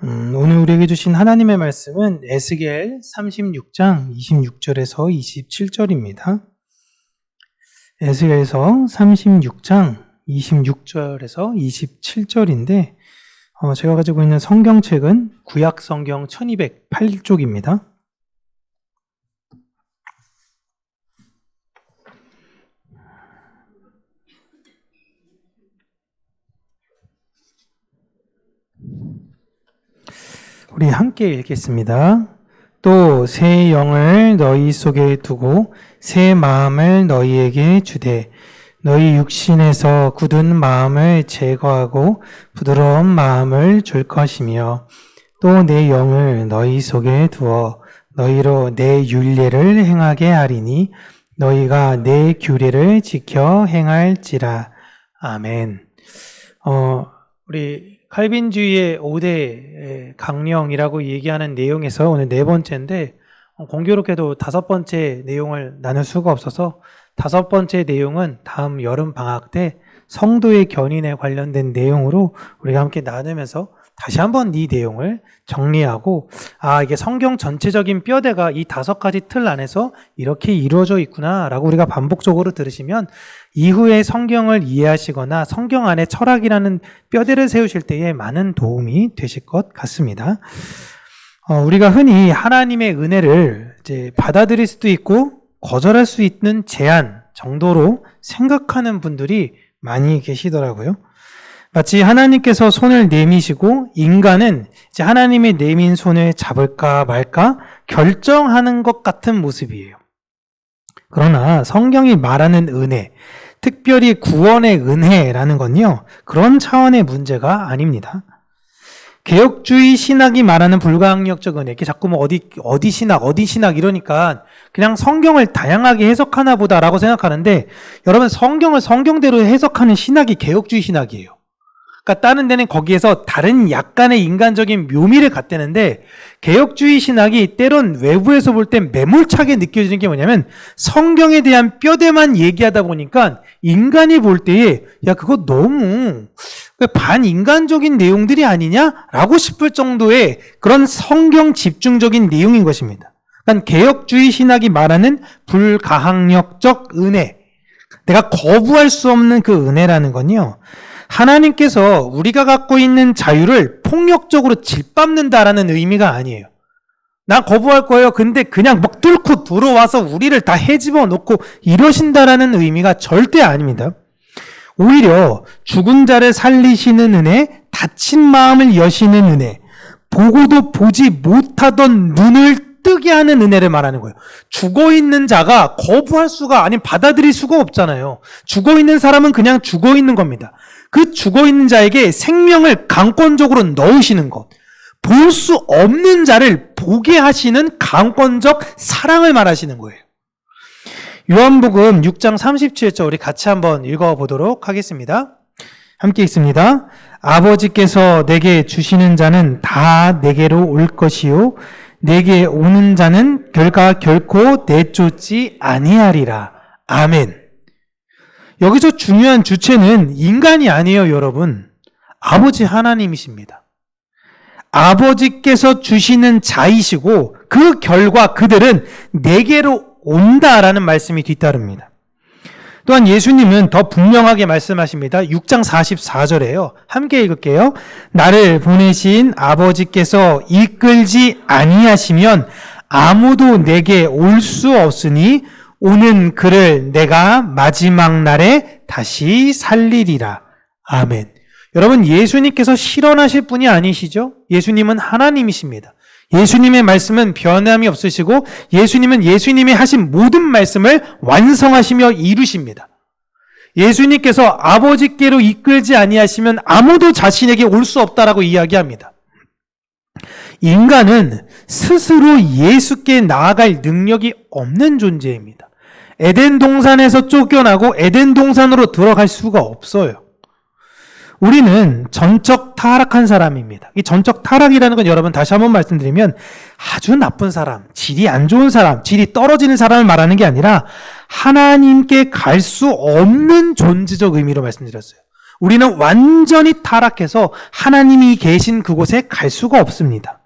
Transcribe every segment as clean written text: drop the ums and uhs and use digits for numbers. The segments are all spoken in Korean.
오늘 우리에게 주신 하나님의 말씀은 에스겔 36장 26절에서 27절입니다. 에스겔서 36장 26절에서 27절인데 제가 가지고 있는 성경책은 구약 성경 1208쪽입니다. 우리 함께 읽겠습니다. 또 새 영을 너희 속에 두고 새 마음을 너희에게 주되 너희 육신에서 굳은 마음을 제거하고 부드러운 마음을 줄 것이며 또 내 영을 너희 속에 두어 너희로 내 율례를 행하게 하리니 너희가 내 규례를 지켜 행할지라. 아멘. 우리 칼빈주의의 5대 강령이라고 얘기하는 내용에서 오늘 네 번째인데 공교롭게도 다섯 번째 내용을 나눌 수가 없어서 다섯 번째 내용은 다음 여름 방학 때 성도의 견인에 관련된 내용으로 우리가 함께 나누면서 다시 한번 이 내용을 정리하고 이게 성경 전체적인 뼈대가 이 다섯 가지 틀 안에서 이렇게 이루어져 있구나 라고 우리가 반복적으로 들으시면 이후에 성경을 이해하시거나 성경 안에 철학이라는 뼈대를 세우실 때에 많은 도움이 되실 것 같습니다. 우리가 흔히 하나님의 은혜를 이제 받아들일 수도 있고 거절할 수 있는 제한 정도로 생각하는 분들이 많이 계시더라고요. 마치 하나님께서 손을 내미시고 인간은 이제 하나님의 내민 손을 잡을까 말까 결정하는 것 같은 모습이에요. 그러나 성경이 말하는 은혜, 특별히 구원의 은혜라는 건요, 그런 차원의 문제가 아닙니다. 개혁주의 신학이 말하는 불가항력적 은혜, 이렇게 자꾸 어디 신학 이러니까 그냥 성경을 다양하게 해석하나 보다라고 생각하는데 여러분 성경을 성경대로 해석하는 신학이 개혁주의 신학이에요. 그러니까 다른 데는 거기에서 다른 약간의 인간적인 묘미를 갖대는데 개혁주의 신학이 때론 외부에서 볼 땐 매몰차게 느껴지는 게 뭐냐면 성경에 대한 뼈대만 얘기하다 보니까 인간이 볼 때에 야 그거 너무 반인간적인 내용들이 아니냐라고 싶을 정도의 그런 성경 집중적인 내용인 것입니다. 그러니까 개혁주의 신학이 말하는 불가항력적 은혜, 내가 거부할 수 없는 그 은혜라는 건요, 하나님께서 우리가 갖고 있는 자유를 폭력적으로 짓밟는다라는 의미가 아니에요. 나 거부할 거예요. 근데 그냥 막 뚫고 들어와서 우리를 다 헤집어 놓고 이러신다라는 의미가 절대 아닙니다. 오히려 죽은 자를 살리시는 은혜, 다친 마음을 여시는 은혜, 보고도 보지 못하던 눈을 뜨게 하는 은혜를 말하는 거예요. 죽어있는 자가 거부할 수가 아니 받아들일 수가 없잖아요. 죽어있는 사람은 그냥 죽어있는 겁니다. 그 죽어있는 자에게 생명을 강권적으로 넣으시는 것, 볼 수 없는 자를 보게 하시는 강권적 사랑을 말하시는 거예요. 요한복음 6장 37절 우리 같이 한번 읽어보도록 하겠습니다. 함께 읽습니다. 아버지께서 내게 주시는 자는 다 내게로 올 것이요 내게 오는 자는 결코 내쫓지 아니하리라. 아멘. 여기서 중요한 주체는 인간이 아니에요, 여러분. 아버지 하나님이십니다. 아버지께서 주시는 자이시고 그 결과 그들은 내게로 온다라는 말씀이 뒤따릅니다. 또한 예수님은 더 분명하게 말씀하십니다. 6장 44절에요. 함께 읽을게요. 나를 보내신 아버지께서 이끌지 아니하시면 아무도 내게 올 수 없으니 오는 그를 내가 마지막 날에 다시 살리리라. 아멘. 여러분, 예수님께서 실현하실 분이 아니시죠? 예수님은 하나님이십니다. 예수님의 말씀은 변함이 없으시고 예수님은 예수님이 하신 모든 말씀을 완성하시며 이루십니다. 예수님께서 아버지께로 이끌지 아니하시면 아무도 자신에게 올 수 없다라고 이야기합니다. 인간은 스스로 예수께 나아갈 능력이 없는 존재입니다. 에덴 동산에서 쫓겨나고 에덴 동산으로 들어갈 수가 없어요. 우리는 전적 타락한 사람입니다. 이 전적 타락이라는 건 여러분 다시 한번 말씀드리면 아주 나쁜 사람, 질이 안 좋은 사람, 질이 떨어지는 사람을 말하는 게 아니라 하나님께 갈 수 없는 존재적 의미로 말씀드렸어요. 우리는 완전히 타락해서 하나님이 계신 그곳에 갈 수가 없습니다.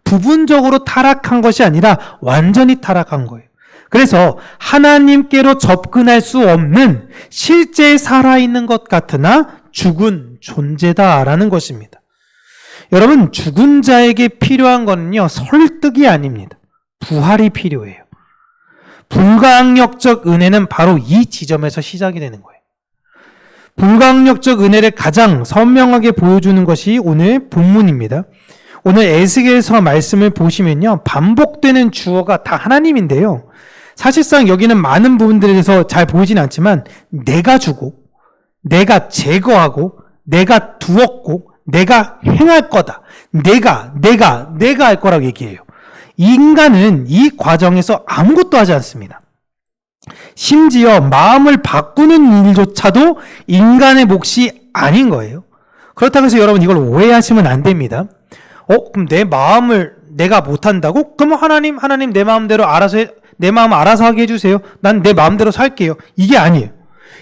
부분적으로 타락한 것이 아니라 완전히 타락한 거예요. 그래서 하나님께로 접근할 수 없는 실제 살아있는 것 같으나 죽은 존재다라는 것입니다. 여러분, 죽은 자에게 필요한 거는요, 설득이 아닙니다. 부활이 필요해요. 불가항력적 은혜는 바로 이 지점에서 시작이 되는 거예요. 불가항력적 은혜를 가장 선명하게 보여주는 것이 오늘 본문입니다. 오늘 에스겔서 말씀을 보시면요, 반복되는 주어가 다 하나님인데요. 사실상 여기는 많은 부분들에서 잘 보이진 않지만 내가 주고, 내가 제거하고, 내가 두었고, 내가 행할 거다. 내가 할 거라고 얘기해요. 인간은 이 과정에서 아무것도 하지 않습니다. 심지어 마음을 바꾸는 일조차도 인간의 몫이 아닌 거예요. 그렇다고 해서 여러분 이걸 오해하시면 안 됩니다. 그럼 내 마음을 내가 못한다고? 그럼 하나님 내 마음대로 내 마음 알아서 하게 해주세요. 난 내 마음대로 살게요. 이게 아니에요.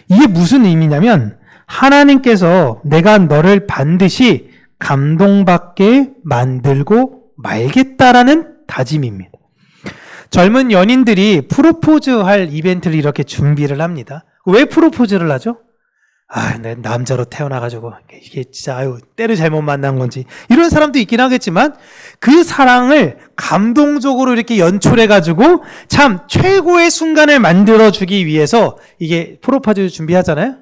이게 무슨 의미냐면 하나님께서 내가 너를 반드시 감동받게 만들고 말겠다라는 다짐입니다. 젊은 연인들이 프로포즈 할 이벤트를 이렇게 준비를 합니다. 왜 프로포즈를 하죠? 내 남자로 태어나가지고 이게 진짜 때를 잘못 만난 건지 이런 사람도 있긴 하겠지만 그 사랑을 감동적으로 이렇게 연출해가지고 참 최고의 순간을 만들어주기 위해서 이게 프로포즈 준비하잖아요.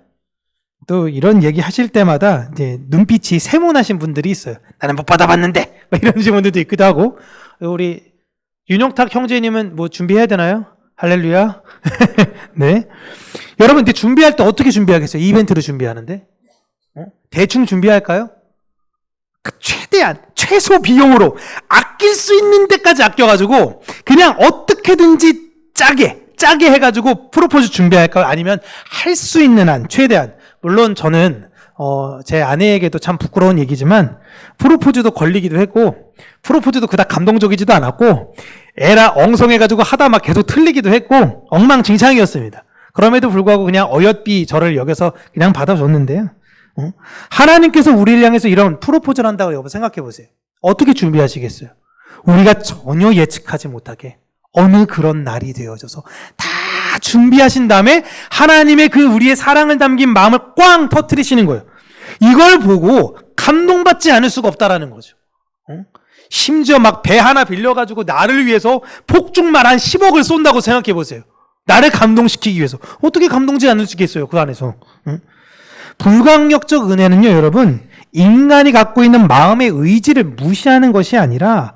또 이런 얘기 하실 때마다 이제 눈빛이 세모나신 분들이 있어요. 나는 못 받아봤는데 이런 분들도 있기도 하고. 우리 윤용탁 형제님은 뭐 준비해야 되나요? 할렐루야. 네. 여러분, 근데 준비할 때 어떻게 준비하겠어요? 이벤트를 준비하는데? 대충 준비할까요? 최대한, 최소 비용으로 아낄 수 있는 데까지 아껴가지고, 그냥 어떻게든지 짜게 해가지고 프로포즈 준비할까요? 아니면 할 수 있는 한, 최대한. 물론 저는, 제 아내에게도 참 부끄러운 얘기지만, 프로포즈도 걸리기도 했고, 프로포즈도 그닥 감동적이지도 않았고, 에라 엉성해가지고 하다 막 계속 틀리기도 했고, 엉망진창이었습니다. 그럼에도 불구하고 그냥 어여삐 저를 여겨서 그냥 받아줬는데요. 하나님께서 우리를 향해서 이런 프로포즈를 한다고 여러분 생각해 보세요. 어떻게 준비하시겠어요? 우리가 전혀 예측하지 못하게 어느 그런 날이 되어져서 다 준비하신 다음에 하나님의 그 우리의 사랑을 담긴 마음을 꽝 터뜨리시는 거예요. 이걸 보고 감동받지 않을 수가 없다라는 거죠. 심지어 막 배 하나 빌려가지고 나를 위해서 폭죽말 한 10억을 쏜다고 생각해 보세요. 나를 감동시키기 위해서. 어떻게 감동지 않을 수 있겠어요, 그 안에서. 불가항력적 은혜는요, 여러분, 인간이 갖고 있는 마음의 의지를 무시하는 것이 아니라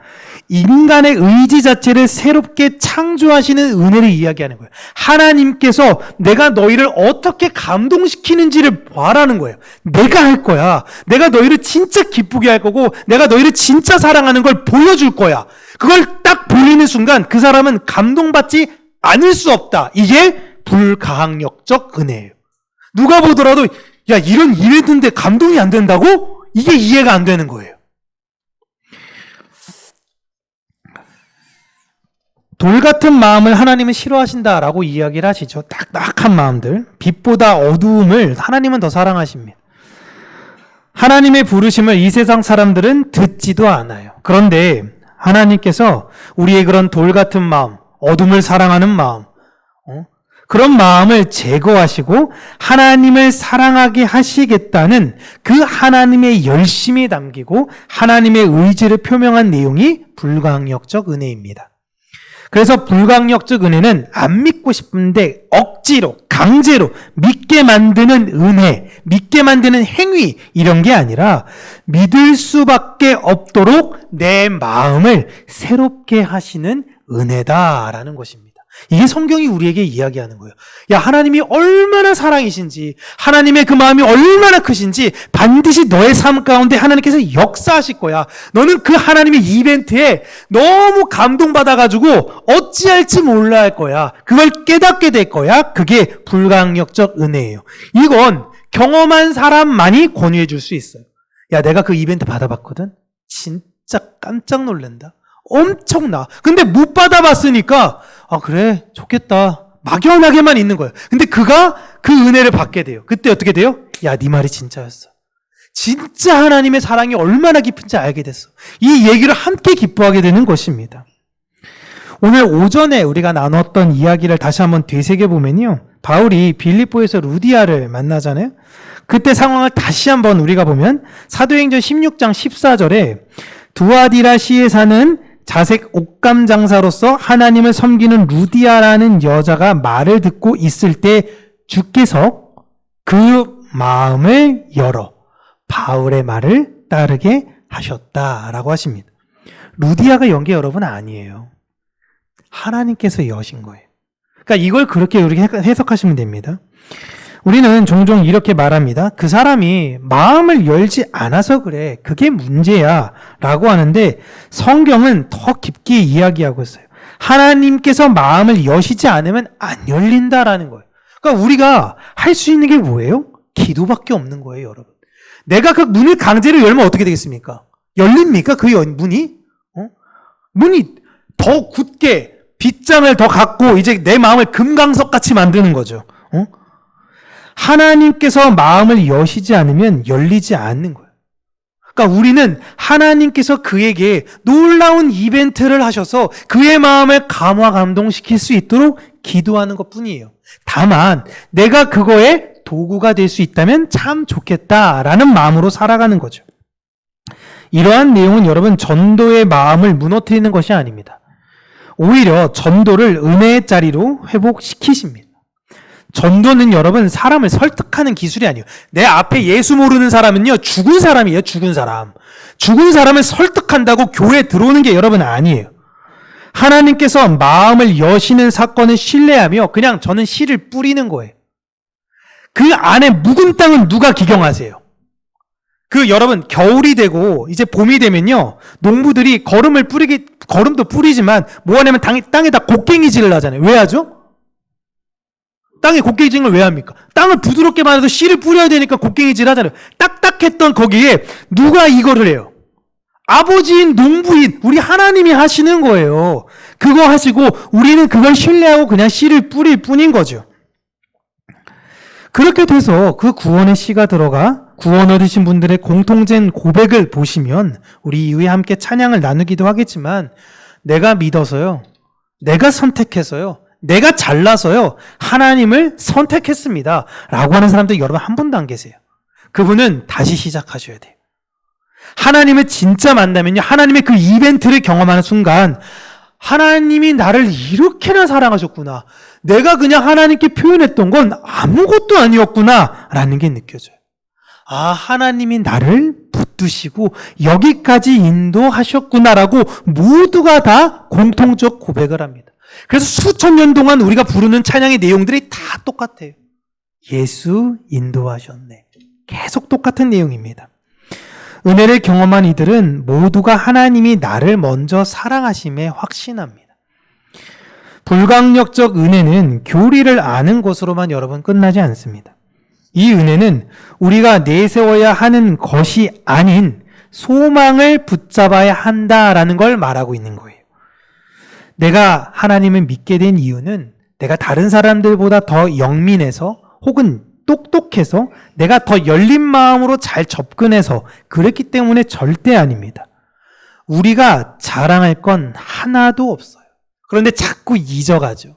인간의 의지 자체를 새롭게 창조하시는 은혜를 이야기하는 거예요. 하나님께서 내가 너희를 어떻게 감동시키는지를 봐라는 거예요. 내가 할 거야. 내가 너희를 진짜 기쁘게 할 거고 내가 너희를 진짜 사랑하는 걸 보여줄 거야. 그걸 딱 보이는 순간 그 사람은 감동받지 않을 수 없다. 이게 불가항력적 은혜예요. 누가 보더라도 야, 이런 이벤트인데 감동이 안 된다고? 이게 이해가 안 되는 거예요. 돌 같은 마음을 하나님은 싫어하신다라고 이야기를 하시죠. 딱딱한 마음들. 빛보다 어두움을 하나님은 더 사랑하십니다. 하나님의 부르심을 이 세상 사람들은 듣지도 않아요. 그런데 하나님께서 우리의 그런 돌 같은 마음, 어둠을 사랑하는 마음, 그런 마음을 제거하시고 하나님을 사랑하게 하시겠다는 그 하나님의 열심이 담기고 하나님의 의지를 표명한 내용이 불가항력적 은혜입니다. 그래서 불가항력적 은혜는 안 믿고 싶은데 억지로, 강제로 믿게 만드는 은혜, 믿게 만드는 행위 이런 게 아니라 믿을 수밖에 없도록 내 마음을 새롭게 하시는 은혜다라는 것입니다. 이게 성경이 우리에게 이야기하는 거예요. 야, 하나님이 얼마나 사랑이신지, 하나님의 그 마음이 얼마나 크신지 반드시 너의 삶 가운데 하나님께서 역사하실 거야. 너는 그 하나님의 이벤트에 너무 감동받아가지고 어찌할지 몰라 할 거야. 그걸 깨닫게 될 거야. 그게 불가항력적 은혜예요. 이건 경험한 사람만이 권유해 줄 수 있어요. 야, 내가 그 이벤트 받아봤거든? 진짜 깜짝 놀란다. 엄청나. 근데 못 받아봤으니까 그래 좋겠다 막연하게만 있는 거예요. 근데 그가 그 은혜를 받게 돼요. 그때 어떻게 돼요? 야, 네 말이 진짜였어. 진짜 하나님의 사랑이 얼마나 깊은지 알게 됐어. 이 얘기를 함께 기뻐하게 되는 것입니다. 오늘 오전에 우리가 나눴던 이야기를 다시 한번 되새겨보면요. 바울이 빌립보에서 루디아를 만나잖아요. 그때 상황을 다시 한번 우리가 보면 사도행전 16장 14절에 두아디라시에 사는 자색 옷감 장사로서 하나님을 섬기는 루디아라는 여자가 말을 듣고 있을 때 주께서 그 마음을 열어 바울의 말을 따르게 하셨다라고 하십니다. 루디아가 연 게 여러분 아니에요. 하나님께서 여신 거예요. 그러니까 이걸 그렇게 우리가 해석하시면 됩니다. 우리는 종종 이렇게 말합니다. 그 사람이 마음을 열지 않아서 그래. 그게 문제야. 라고 하는데 성경은 더 깊게 이야기하고 있어요. 하나님께서 마음을 여시지 않으면 안 열린다라는 거예요. 그러니까 우리가 할 수 있는 게 뭐예요? 기도밖에 없는 거예요, 여러분. 내가 그 문을 강제로 열면 어떻게 되겠습니까? 열립니까? 그 문이? 문이 더 굳게 빗장을 더 갖고 이제 내 마음을 금강석 같이 만드는 거죠. 하나님께서 마음을 여시지 않으면 열리지 않는 거예요. 그러니까 우리는 하나님께서 그에게 놀라운 이벤트를 하셔서 그의 마음을 감화 감동시킬 수 있도록 기도하는 것뿐이에요. 다만 내가 그거에 도구가 될 수 있다면 참 좋겠다라는 마음으로 살아가는 거죠. 이러한 내용은 여러분 전도의 마음을 무너뜨리는 것이 아닙니다. 오히려 전도를 은혜의 자리로 회복시키십니다. 전도는 여러분 사람을 설득하는 기술이 아니에요. 내 앞에 예수 모르는 사람은요 죽은 사람이에요. 죽은 사람. 죽은 사람을 설득한다고 교회에 들어오는 게 여러분 아니에요. 하나님께서 마음을 여시는 사건을 신뢰하며 그냥 저는 씨를 뿌리는 거예요. 그 안에 묵은 땅은 누가 기경하세요? 여러분 겨울이 되고 이제 봄이 되면요 농부들이 거름도 뿌리지만 뭐 하냐면 땅에다 곡괭이질을 하잖아요. 왜 하죠? 땅에 곡괭이질을 왜 합니까? 땅을 부드럽게 만들어서 씨를 뿌려야 되니까 곡괭이질 하잖아요. 딱딱했던 거기에 누가 이거를 해요? 아버지인 농부인 우리 하나님이 하시는 거예요. 그거 하시고 우리는 그걸 신뢰하고 그냥 씨를 뿌릴 뿐인 거죠. 그렇게 돼서 그 구원의 씨가 들어가 구원 얻으신 분들의 공통된 고백을 보시면 우리 이후에 함께 찬양을 나누기도 하겠지만 내가 믿어서요. 내가 선택해서요. 내가 잘나서요. 하나님을 선택했습니다. 라고 하는 사람들 여러분 한 분도 안 계세요. 그분은 다시 시작하셔야 돼요. 하나님을 진짜 만나면요. 하나님의 그 이벤트를 경험하는 순간 하나님이 나를 이렇게나 사랑하셨구나. 내가 그냥 하나님께 표현했던 건 아무것도 아니었구나 라는 게 느껴져요. 아, 하나님이 나를 붙드시고 여기까지 인도하셨구나라고 모두가 다 공통적 고백을 합니다. 그래서 수천 년 동안 우리가 부르는 찬양의 내용들이 다 똑같아요. 예수 인도하셨네. 계속 똑같은 내용입니다. 은혜를 경험한 이들은 모두가 하나님이 나를 먼저 사랑하심에 확신합니다. 불강력적 은혜는 교리를 아는 것으로만 여러분 끝나지 않습니다. 이 은혜는 우리가 내세워야 하는 것이 아닌 소망을 붙잡아야 한다라는 걸 말하고 있는 거예요. 내가 하나님을 믿게 된 이유는 내가 다른 사람들보다 더 영민해서 혹은 똑똑해서 내가 더 열린 마음으로 잘 접근해서 그랬기 때문에 절대 아닙니다. 우리가 자랑할 건 하나도 없어요. 그런데 자꾸 잊어가죠.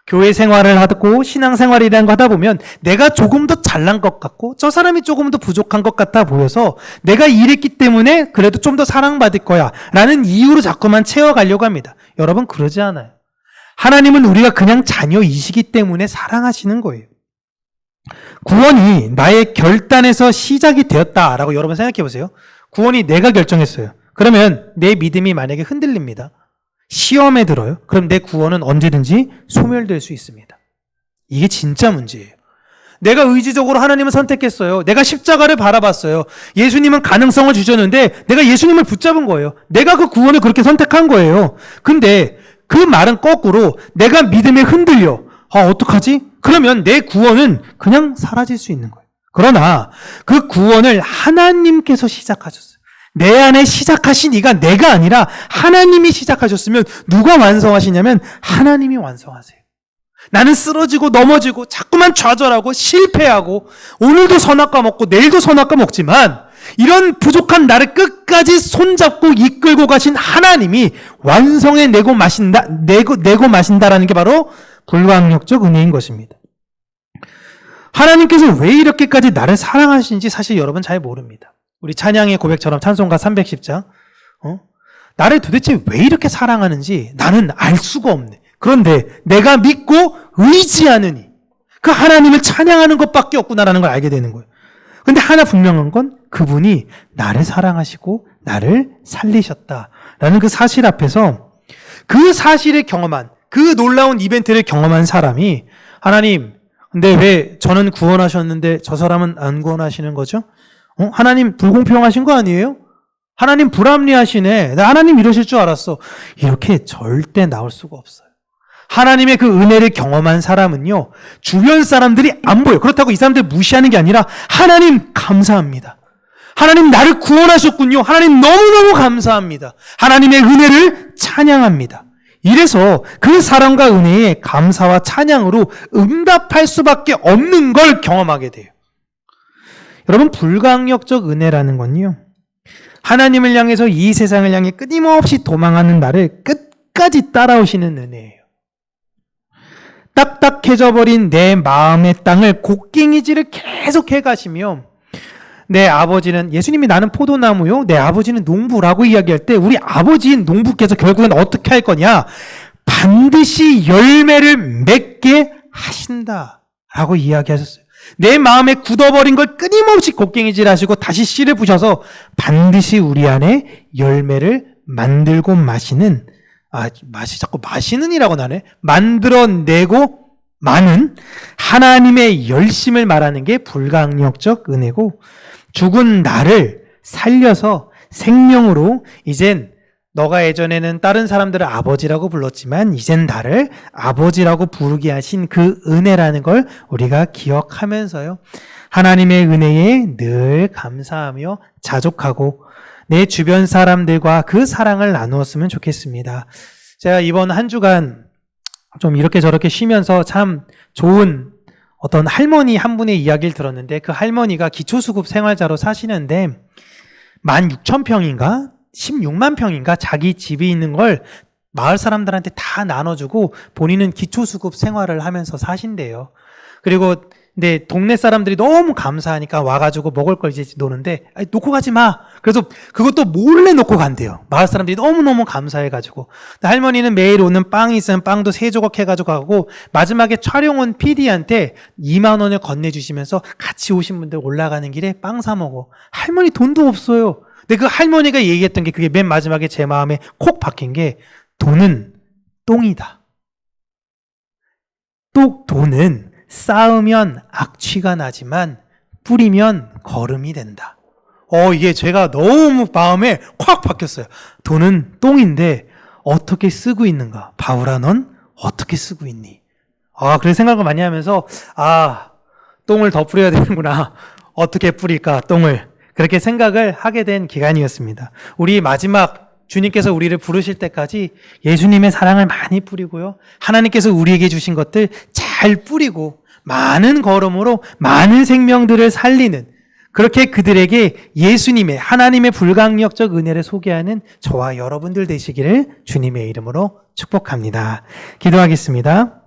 교회 생활을 하고 신앙생활이라는 거 하다 보면 내가 조금 더 잘난 것 같고 저 사람이 조금 더 부족한 것 같아 보여서 내가 이랬기 때문에 그래도 좀 더 사랑받을 거야 라는 이유로 자꾸만 채워가려고 합니다. 여러분 그러지 않아요. 하나님은 우리가 그냥 자녀이시기 때문에 사랑하시는 거예요. 구원이 나의 결단에서 시작이 되었다라고 여러분 생각해 보세요. 구원이 내가 결정했어요. 그러면 내 믿음이 만약에 흔들립니다. 시험에 들어요. 그럼 내 구원은 언제든지 소멸될 수 있습니다. 이게 진짜 문제예요. 내가 의지적으로 하나님을 선택했어요. 내가 십자가를 바라봤어요. 예수님은 가능성을 주셨는데 내가 예수님을 붙잡은 거예요. 내가 그 구원을 그렇게 선택한 거예요. 근데 그 말은 거꾸로 내가 믿음에 흔들려. 어떡하지? 그러면 내 구원은 그냥 사라질 수 있는 거예요. 그러나 그 구원을 하나님께서 시작하셨어요. 내 안에 시작하신 이가 내가 아니라 하나님이 시작하셨으면 누가 완성하시냐면 하나님이 완성하세요. 나는 쓰러지고 넘어지고 자꾸만 좌절하고 실패하고 오늘도 선악과 먹고 내일도 선악과 먹지만 이런 부족한 나를 끝까지 손잡고 이끌고 가신 하나님이 완성해 내고 마신다라는 게 바로 불가항력적 은혜인 것입니다. 하나님께서 왜 이렇게까지 나를 사랑하시는지 사실 여러분 잘 모릅니다. 우리 찬양의 고백처럼 찬송가 310장 나를 도대체 왜 이렇게 사랑하는지 나는 알 수가 없네. 그런데 내가 믿고 의지하느니 그 하나님을 찬양하는 것밖에 없구나라는 걸 알게 되는 거예요. 근데 하나 분명한 건 그분이 나를 사랑하시고 나를 살리셨다라는 그 사실 앞에서 그 사실을 경험한 그 놀라운 이벤트를 경험한 사람이 하나님 근데 왜 저는 구원하셨는데 저 사람은 안 구원하시는 거죠? 하나님 불공평하신 거 아니에요? 하나님 불합리하시네. 나 하나님 이러실 줄 알았어. 이렇게 절대 나올 수가 없어요. 하나님의 그 은혜를 경험한 사람은요, 주변 사람들이 안 보여요. 그렇다고 이 사람들 무시하는 게 아니라 하나님 감사합니다. 하나님 나를 구원하셨군요. 하나님 너무너무 감사합니다. 하나님의 은혜를 찬양합니다. 이래서 그 사랑과 은혜에 감사와 찬양으로 응답할 수밖에 없는 걸 경험하게 돼요. 여러분, 불가항력적 은혜라는 건요, 하나님을 향해서 이 세상을 향해 끊임없이 도망하는 나를 끝까지 따라오시는 은혜예요. 딱딱해져 버린 내 마음의 땅을 곡괭이질을 계속 해가시며 내 아버지는 예수님이 나는 포도나무요 내 아버지는 농부라고 이야기할 때 우리 아버지인 농부께서 결국엔 어떻게 할 거냐? 반드시 열매를 맺게 하신다라고 이야기하셨어요. 내 마음에 굳어버린 걸 끊임없이 곡괭이질하시고 다시 씨를 부셔서 반드시 우리 안에 열매를 만들고 마시는 자꾸 마시는이라고 나네. 만들어내고 많은 하나님의 열심을 말하는 게 불가항력적 은혜고 죽은 나를 살려서 생명으로 이젠 너가 예전에는 다른 사람들을 아버지라고 불렀지만 이젠 나를 아버지라고 부르게 하신 그 은혜라는 걸 우리가 기억하면서요. 하나님의 은혜에 늘 감사하며 자족하고 내 주변 사람들과 그 사랑을 나누었으면 좋겠습니다. 제가 이번 한 주간 좀 이렇게 저렇게 쉬면서 참 좋은 어떤 할머니 한 분의 이야기를 들었는데 그 할머니가 기초수급 생활자로 사시는데 16,000평인가 16만 평인가 자기 집이 있는 걸 마을 사람들한테 다 나눠주고 본인은 기초수급 생활을 하면서 사신대요. 그리고 근데 동네 사람들이 너무 감사하니까 와가지고 먹을 걸 이제 노는데 놓고 가지 마. 그래서 그것도 몰래 놓고 간대요. 마을 사람들이 너무너무 감사해가지고. 할머니는 매일 오는 빵이 있으면 빵도 3조각 해가지고 가고 마지막에 촬영 온 PD한테 2만 원을 건네주시면서 같이 오신 분들 올라가는 길에 빵 사 먹어. 할머니 돈도 없어요. 근데 그 할머니가 얘기했던 게 그게 맨 마지막에 제 마음에 콕 박힌 게 돈은 똥이다. 또 돈은 쌓으면 악취가 나지만 뿌리면 거름이 된다. 이게 제가 너무 마음에 콱 박혔어요. 돈은 똥인데 어떻게 쓰고 있는가? 바울아, 넌 어떻게 쓰고 있니? 그래서 생각을 많이 하면서 똥을 더 뿌려야 되는구나. 어떻게 뿌릴까, 똥을. 그렇게 생각을 하게 된 기간이었습니다. 우리 마지막 주님께서 우리를 부르실 때까지 예수님의 사랑을 많이 뿌리고요. 하나님께서 우리에게 주신 것들 잘 뿌리고 많은 걸음으로 많은 생명들을 살리는 그렇게 그들에게 예수님의 하나님의 불가항력적 은혜를 소개하는 저와 여러분들 되시기를 주님의 이름으로 축복합니다. 기도하겠습니다.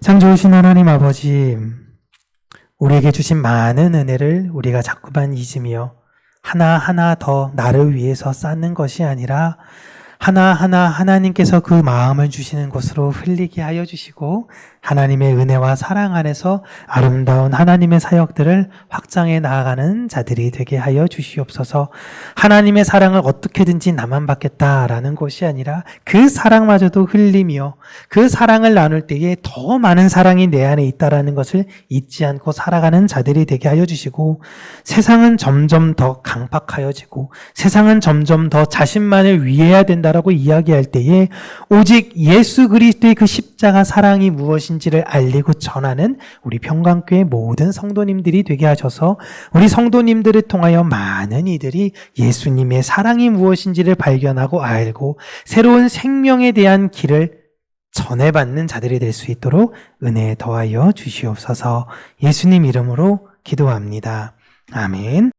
참 좋으신 하나님 아버지, 우리에게 주신 많은 은혜를 우리가 자꾸만 잊으며 하나하나 더 나를 위해서 쌓는 것이 아니라 하나하나 하나님께서 그 마음을 주시는 곳으로 흘리게 하여 주시고 하나님의 은혜와 사랑 안에서 아름다운 하나님의 사역들을 확장해 나아가는 자들이 되게 하여 주시옵소서. 하나님의 사랑을 어떻게든지 나만 받겠다라는 것이 아니라 그 사랑마저도 흘리며 그 사랑을 나눌 때에 더 많은 사랑이 내 안에 있다라는 것을 잊지 않고 살아가는 자들이 되게 하여 주시고 세상은 점점 더 강팍하여지고 세상은 점점 더 자신만을 위해야 된다라고 이야기할 때에 오직 예수 그리스도의 그 십자가 사랑이 무엇인지를 알리고 전하는 우리 평강교회 모든 성도님들이 되게 하셔서 우리 성도님들을 통하여 많은 이들이 예수님의 사랑이 무엇인지를 발견하고 알고 새로운 생명에 대한 길을 전해받는 자들이 될 수 있도록 은혜에 더하여 주시옵소서. 예수님 이름으로 기도합니다. 아멘.